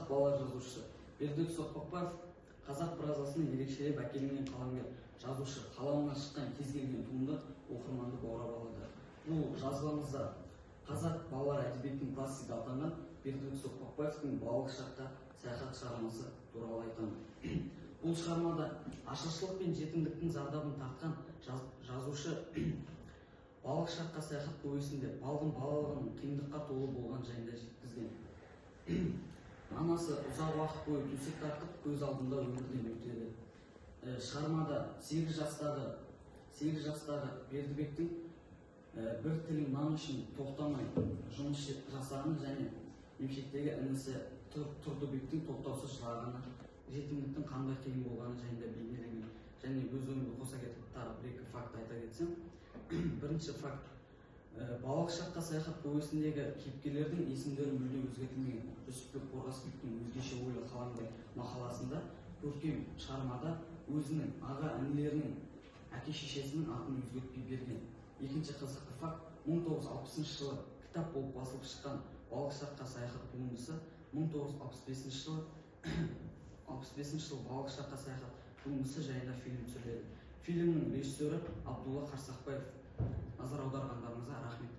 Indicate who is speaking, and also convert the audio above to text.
Speaker 1: қазақ бала жазушы Бердібек Соқпақбаев қазақ прозасының ерекшелеп әкелінген қаламгер, жазушы, қаламынан шыққан кез келген туынды оқырманды баурап алады. Бұл жазбамызда қазақ балалар әдебиетінің классигі атанған Бердібек Соқпақбаевтың балалық шаққа саяхат шығармасы туралы айтамын. Бұл шығармада ашаршылық пен жетімдіктің зардабын тартқан жазушы балалық шаққа саяхат повесінде балғын балалығының қиындыққа толы болған жайында жеткізген. Анасы ұзақ уақыт бойы төсек тартып көз алдында өмірден өтеді. Шығармада 8 жастағы Бердібектің бір тілің нан үшін тоқтамай жұмыс жасағаны және емшектегі інісі Тұрдыбектің тоқтаусыз жылағаны, жетімдіктің қандай қиын болғаны жайында бейнеленген. Және өз ойымды қоса кетіп тағы бір-екі факт айта кетсем. Бірінші факт, балалық шаққа саяхат повесіндегі кейіпкерлердің есімдері мүлде өзгертілмеген. Жүсіпбек Қорғасбектің өзгеше ойлы қаламгер мақаласында көркем шығармада өзінің аға інілерінің әке-шешесінің атын өзгертпей берген. Екінші қызықты факт, 1960 жылы кітап болып басылып шыққан балалық шаққа саяхат туындысы 1965 жылы балалық шаққа саяхат туындысы жайында фильм түсіріледі. Фильмнің режиссері Абдулла Қарсақбаев. Назар аударғандарыңызға рахмет.